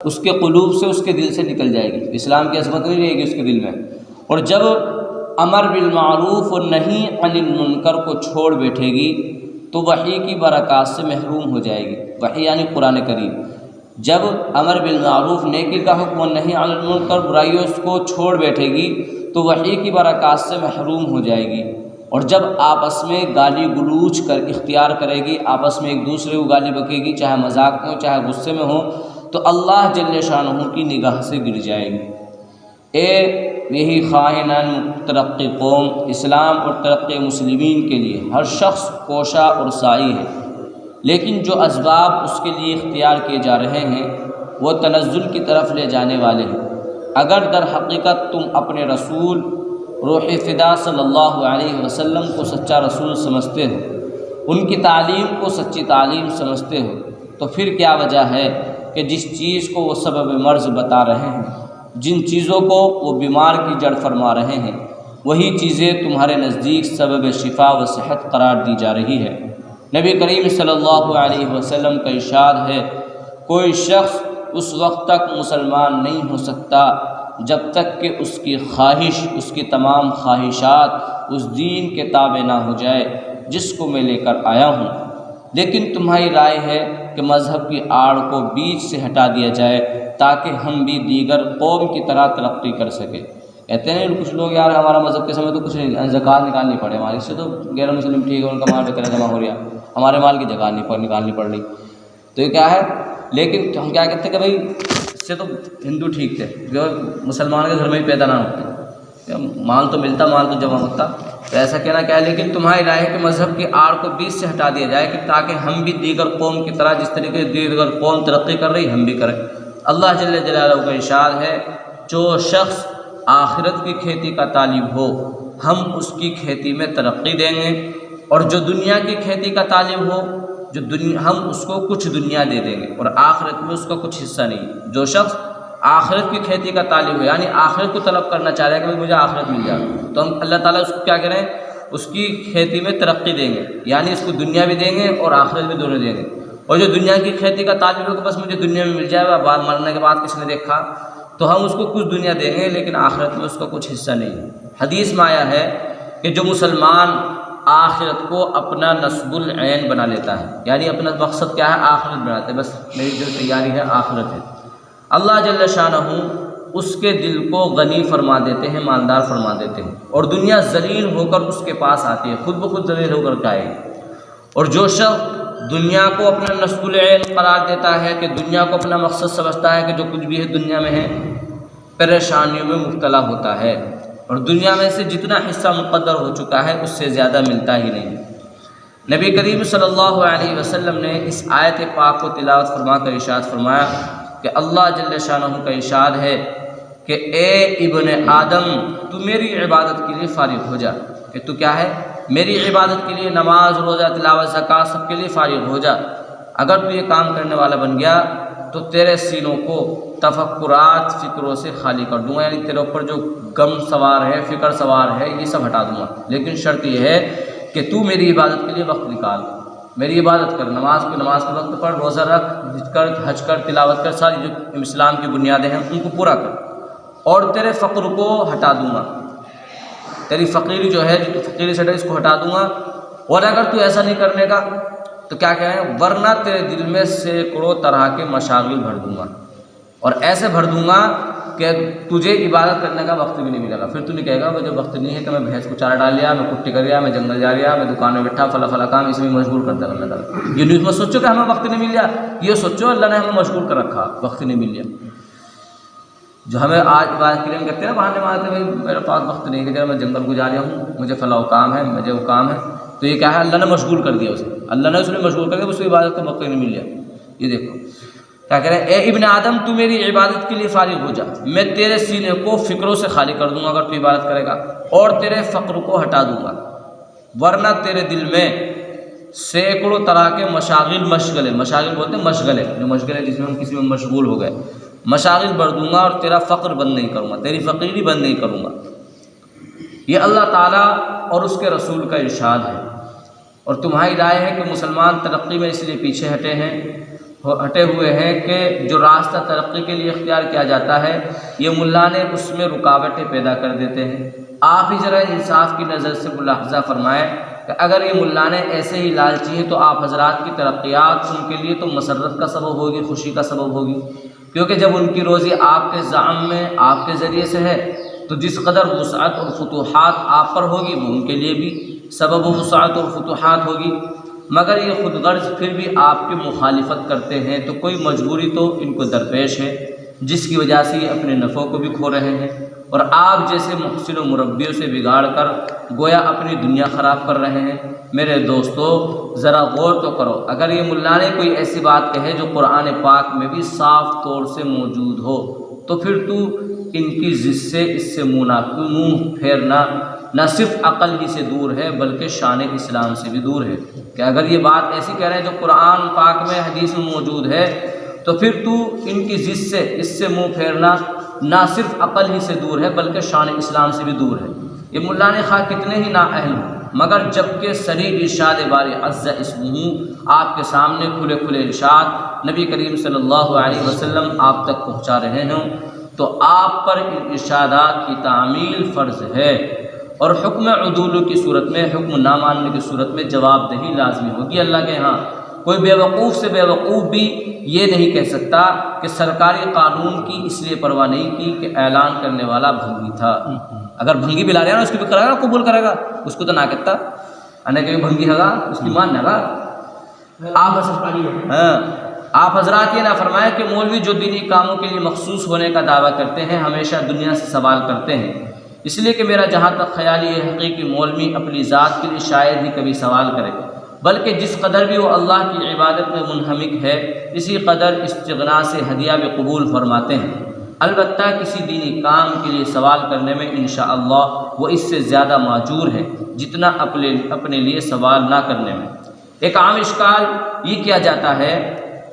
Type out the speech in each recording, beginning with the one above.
اس کے قلوب سے، اس کے دل سے نکل جائے گی، اسلام کی عظمت نہیں رہے گی اس کے دل میں۔ اور جب امر بالمعروف اور نہی عن المنکر کو چھوڑ بیٹھے گی تو وحی کی برکات سے محروم ہو جائے گی۔ وحی یعنی قرآن کریم۔ جب امر بالمعروف نیکی کا حکم اور نہی عن المنکر برائیوں کو چھوڑ بیٹھے گی تو وحی کی برکات سے محروم ہو جائے گی۔ اور جب آپس میں گالی گلوچ کر اختیار کرے گی، آپس میں ایک دوسرے کو گالی بکے گی، چاہے مذاق میں ہو چاہے غصے میں ہو، تو اللہ جل شانہ کی نگاہ سے گر جائے گی۔ یہی خائنان ترقی قوم، اسلام اور ترقی مسلمین کے لیے ہر شخص کوشاں اور سعی ہے، لیکن جو اسباب اس کے لیے اختیار کیے جا رہے ہیں وہ تنزل کی طرف لے جانے والے ہیں۔ اگر در حقیقت تم اپنے رسول روح فدا صلی اللہ علیہ وسلم کو سچا رسول سمجھتے ہو، ان کی تعلیم کو سچی تعلیم سمجھتے ہو، تو پھر کیا وجہ ہے کہ جس چیز کو وہ سبب مرض بتا رہے ہیں، جن چیزوں کو وہ بیمار کی جڑ فرما رہے ہیں، وہی چیزیں تمہارے نزدیک سبب شفا و صحت قرار دی جا رہی ہے۔ نبی کریم صلی اللہ علیہ وسلم کا ارشاد ہے، کوئی شخص اس وقت تک مسلمان نہیں ہو سکتا جب تک کہ اس کی خواہش، اس کی تمام خواہشات اس دین کے تابع نہ ہو جائے جس کو میں لے کر آیا ہوں۔ لیکن تمہاری رائے ہے کہ مذہب کی آڑ کو بیچ سے ہٹا دیا جائے تاکہ ہم بھی دیگر قوم کی طرح ترقی کر سکیں۔ کہتے ہیں کچھ لوگ یار ہمارا مذہب کے سمے تو کچھ نہیں، زکوٰۃ نکالنی پڑے ہماری، اس سے تو غیر مسلم ٹھیک ہے، ان کا مال بکرا جمع ہو رہا، ہمارے مال کی جگہ نکالنی پڑ رہی، تو یہ کیا ہے؟ لیکن ہم کیا کہتے ہیں کہ بھائی اس سے تو ہندو ٹھیک تھے، جو مسلمان کے گھر میں ہی پیدا نہ ہوتے، مال تو ملتا، مال تو جمع ہوتا، تو ایسا کہنا کیا ہے؟ لیکن تمہاری رائے ہے کہ مذہب کی آڑ کو بیچ سے ہٹا دیا جائے کہ تاکہ ہم بھی دیگر قوم کی طرح، جس طریقے سے دیگر قوم ترقی کر رہی ہم بھی کریں۔ اللہ جل جلالہ کا ارشاد ہے، جو شخص آخرت کی کھیتی کا طالب ہو ہم اس کی کھیتی میں ترقی دیں گے، اور جو دنیا کی کھیتی کا طالب ہو ہم اس کو کچھ دنیا دے دیں گے اور آخرت میں اس کا کچھ حصہ نہیں۔ جو شخص آخرت کی کھیتی کا طالب ہو یعنی آخرت کو طلب کرنا چاہ رہا ہے کہ مجھے آخرت مل جائے، تو ہم اللہ تعالیٰ اس کو کیا کریں؟ اس کی کھیتی میں ترقی دیں گے، یعنی اس کو دنیا بھی دیں گے اور آخرت بھی دونوں دیں گے۔ اور جو دنیا کی کھیتی کا طالب ہو کہ بس مجھے دنیا میں مل جائے گا، بعد مرنے کے بعد کس نے دیکھا، تو ہم اس کو کچھ دنیا دیں گے لیکن آخرت میں اس کا کچھ حصہ نہیں۔ حدیث میں آیا ہے کہ جو مسلمان آخرت کو اپنا نصب العین بنا لیتا ہے، یعنی اپنا مقصد کیا ہے؟ آخرت بناتے ہیں، بس میری جو تیاری ہے آخرت ہے، اللہ جل شانہ اس کے دل کو غنی فرما دیتے ہیں، مالدار فرما دیتے ہیں، اور دنیا ذلیل ہو کر اس کے پاس آتی ہے، خود بخود ذلیل ہو کر آئے گی۔ اور جو شخص دنیا کو اپنا نصب العین قرار دیتا ہے کہ دنیا کو اپنا مقصد سمجھتا ہے کہ جو کچھ بھی ہے دنیا میں ہے، پریشانیوں میں مبتلا ہوتا ہے، اور دنیا میں سے جتنا حصہ مقدر ہو چکا ہے اس سے زیادہ ملتا ہی نہیں۔ نبی کریم صلی اللہ علیہ وسلم نے اس آیت پاک کو تلاوت فرما کر ارشاد فرمایا کہ اللہ جل شانہ کا ارشاد ہے کہ اے ابن آدم تو میری عبادت کے لیے فارغ ہو جا، کہ تو کیا ہے؟ میری عبادت کے لیے نماز، روزہ، تلاوت، زکوٰۃ سب کے لیے فارغ ہو جا۔ اگر تو یہ کام کرنے والا بن گیا تو تیرے سینوں کو تفکرات، فکروں سے خالی کر دوں گا، یعنی تیرے اوپر جو غم سوار ہے، فکر سوار ہے، یہ سب ہٹا دوں گا، لیکن شرط یہ ہے کہ تو میری عبادت کے لیے وقت نکال، میری عبادت کر، نماز کے وقت پڑھ، روزہ رکھ، حج کر، تلاوت کر، ساری جو اسلام کی بنیادیں ہیں ان کو پورا کر، اور تیرے فقر کو ہٹا دوں گا، تیری فقیری جو ہے، جو تو فقیری سے اس کو ہٹا دوں گا۔ اور اگر تو ایسا نہیں کرنے کا تو کیا کہیں؟ ورنہ تیرے دل میں سینکڑوں طرح کے مشاغل بھر دوں گا، اور ایسے بھر دوں گا کہ تجھے عبادت کرنے کا وقت بھی نہیں ملے گا۔ پھر تو نہیں کہے گا مجھے وقت نہیں ہے کہ میں بھینس کو چارہ ڈال لیا، میں کٹی کر لیا، میں جنگل جا رہا، میں دکان میں بیٹھا، فلا کام، اس میں مجبور کرتا ہے اللہ تعالیٰ۔ یہ نیوز میں سوچو کہ ہمیں وقت نہیں مل گیا، یہ سوچو اللہ نے ہمیں مشغول کر رکھا، وقت نہیں مل گیا۔ جو ہمیں آج عبادت کے لیے کہتے ہیں نا، بہانے مارتے ہیں بھائی میرے پاس وقت نہیں ہے کہ میں جنگل کو جا رہا ہوں، مجھے فلاں کام ہے، مجھے وہ کام ہے، تو یہ کیا ہے؟ اللہ نے مشغول کر دیا اسے، اللہ نے اس نے مشغول کر دیا، اس کو عبادت کا موقع نہیں مل گیا۔ یہ دیکھو کیا کہہ رہے ہیں؟ اے ابن آدم تو میری عبادت کے لیے فارغ ہو جا، میں تیرے سینے کو فکروں سے خالی کر دوں گا اگر تو عبادت کرے گا، اور تیرے فقر کو ہٹا دوں گا، ورنہ تیرے دل میں سینکڑوں طرح کے مشاغل بولتے ہیں مشغلے، جو مشغلے جس میں ہم کسی میں مشغول ہو گئے، مشاغل بھر دوں گا، اور تیرا فقر بند نہیں کروں گا، تیری فقیری بند نہیں کروں گا۔ یہ اللہ تعالیٰ اور اس کے رسول کا ارشاد ہے، اور تمہاری رائے ہے کہ مسلمان ترقی میں اس لیے پیچھے ہٹے ہیں ہٹے ہوئے ہیں کہ جو راستہ ترقی کے لیے اختیار کیا جاتا ہے یہ ملانے اس میں رکاوٹیں پیدا کر دیتے ہیں۔ آپ ہی ذرا انصاف کی نظر سے ملاحظہ فرمائیں کہ اگر یہ ملانے ایسے ہی لالچی ہیں تو آپ حضرات کی ترقیات ان کے لیے تو مسرت کا سبب ہوگی، خوشی کا سبب ہوگی، کیونکہ جب ان کی روزی آپ کے زعم میں آپ کے ذریعے سے ہے تو جس قدر وسعت اور فتوحات آپ پر ہوگی وہ ان کے لیے بھی سبب وسعت اور فتوحات ہوگی، مگر یہ خود غرض پھر بھی آپ کی مخالفت کرتے ہیں تو کوئی مجبوری تو ان کو درپیش ہے جس کی وجہ سے یہ اپنے نفعوں کو بھی کھو رہے ہیں اور آپ جیسے محسن و مربیوں سے بگاڑ کر گویا اپنی دنیا خراب کر رہے ہیں۔ میرے دوستو ذرا غور تو کرو، اگر یہ ملا نے کوئی ایسی بات کہے جو قرآن پاک میں بھی صاف طور سے موجود ہو تو پھر تو ان کی ضد سے اس سے منہ پھیرنا نہ صرف عقل ہی سے دور ہے بلکہ شان اسلام سے بھی دور ہے کہ اگر یہ بات ایسی کہہ رہے ہیں جو قرآن پاک میں حدیث میں موجود ہے تو پھر تو ان کی ضد سے اس سے منہ پھیرنا نہ صرف عقل ہی سے دور ہے بلکہ شان اسلام سے بھی دور ہے۔ یہ ملا نے خواہ کتنے ہی نااہل ہوں مگر جب کہ صریح ارشاد باری عز اسمہ آپ کے سامنے کھلے کھلے ارشاد نبی کریم صلی اللہ علیہ وسلم آپ تک پہنچا رہے ہوں تو آپ پر ان ارشادات کی تعمیل فرض ہے اور حکم عدول کی صورت میں، حکم نہ ماننے کی صورت میں جواب دہی لازمی ہوگی اللہ کے ہاں۔ کوئی بیوقوف سے بیوقوف بھی یہ نہیں کہہ سکتا کہ سرکاری قانون کی اس لیے پرواہ نہیں کی کہ اعلان کرنے والا بھنگی تھا۔ اگر بھنگی بھی لا رہا نا اس کو بھی کرے گا، قبول کرے گا، اس کو تو نہ کہتا انے کہ بھنگی ہوگا اس کی مان گا۔ آپ حضرات یہ نہ فرمائیں کہ مولوی جو دینی کاموں کے لیے مخصوص ہونے کا دعویٰ کرتے ہیں ہمیشہ دنیا سے سوال کرتے ہیں، اس لیے کہ میرا جہاں تک خیال یہ ہے حقیقی مولوی اپنی ذات کے لیے شاید ہی کبھی سوال کرے، بلکہ جس قدر بھی وہ اللہ کی عبادت میں منہمک ہے اسی قدر استغنا سے ہدیہ بھی قبول فرماتے ہیں۔ البتہ کسی دینی کام کے لیے سوال کرنے میں انشاءاللہ وہ اس سے زیادہ ماجور ہے جتنا اپنے لیے سوال نہ کرنے میں۔ ایک عام اشکال یہ کیا جاتا ہے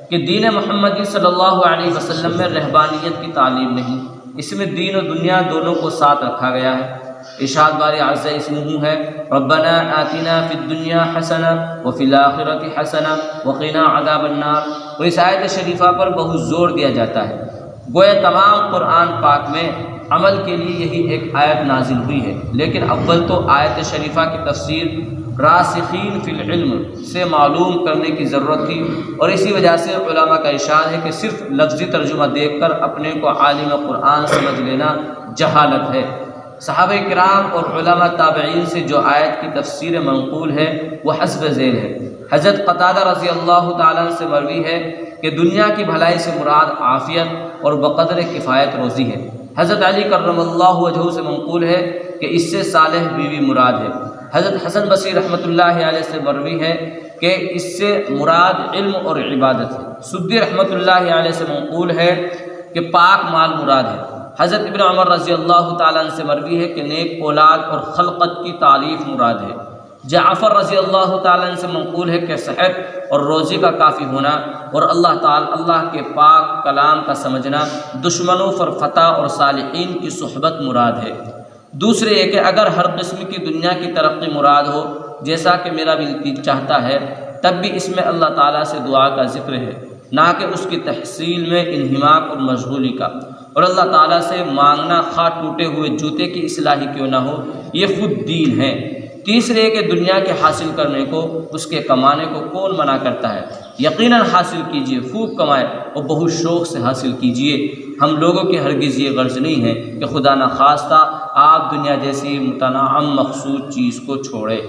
کہ دین محمدی صلی اللہ علیہ وسلم میں رہبانیت کی تعلیم نہیں، اس میں دین و دنیا دونوں کو ساتھ رکھا گیا ہے۔ ارشاد باری عز اسمہ ہے ربنا آتنا فی الدنیا حسنہ وفی الآخرۃ حسنہ وقنا عذاب النار، اور اس آیت شریفہ پر بہت زور دیا جاتا ہے۔ گویا تمام قرآن پاک میں عمل کے لیے یہی ایک آیت نازل ہوئی ہے، لیکن اول تو آیت شریفہ کی تفسیر راسخین فی العلم سے معلوم کرنے کی ضرورت تھی، اور اسی وجہ سے علماء کا ارشاد ہے کہ صرف لفظی ترجمہ دیکھ کر اپنے کو عالم قرآن سمجھ لینا جہالت ہے۔ صحابہ کرام اور علماء تابعین سے جو آیت کی تفسیر منقول ہے وہ حسب ذیل ہے۔ حضرت قتادہ رضی اللہ تعالیٰ عنہ سے مروی ہے کہ دنیا کی بھلائی سے مراد عافیت اور بقدر کفایت روزی ہے۔ حضرت علی کرم اللہ وجہہ سے منقول ہے کہ اس سے صالح بیوی مراد ہے۔ حضرت حسن بصری رحمۃ اللہ علیہ سے مروی ہے کہ اس سے مراد علم اور عبادت ہے۔ سدی رحمۃ اللہ علیہ سے منقول ہے کہ پاک مال مراد ہے۔ حضرت ابن عمر رضی اللہ تعالیٰ عنہ سے مروی ہے کہ نیک اولاد اور خلقت کی تعریف مراد ہے۔ جعفر رضی اللہ تعالیٰ عنہ سے منقول ہے کہ صحت اور روزی کا کافی ہونا اور اللہ کے پاک کلام کا سمجھنا، دشمنوں پر فتح اور صالحین کی صحبت مراد ہے۔ دوسرے یہ کہ اگر ہر قسم کی دنیا کی ترقی مراد ہو جیسا کہ میرا بھی چاہتا ہے تب بھی اس میں اللہ تعالیٰ سے دعا کا ذکر ہے، نہ کہ اس کی تحصیل میں انہماک اور مشغولی کا، اور اللہ تعالیٰ سے مانگنا خواہ ٹوٹے ہوئے جوتے کی اصلاح ہی کیوں نہ ہو، یہ خود دین ہے۔ تیسرے کہ دنیا کے حاصل کرنے کو، اس کے کمانے کو کون منع کرتا ہے؟ یقیناً حاصل کیجئے، خوب کمائے اور بہت شوق سے حاصل کیجئے۔ ہم لوگوں کی ہرگز یہ غرض نہیں ہے کہ خدا نخواستہ آپ دنیا جیسی متنعم مقصود چیز کو چھوڑے۔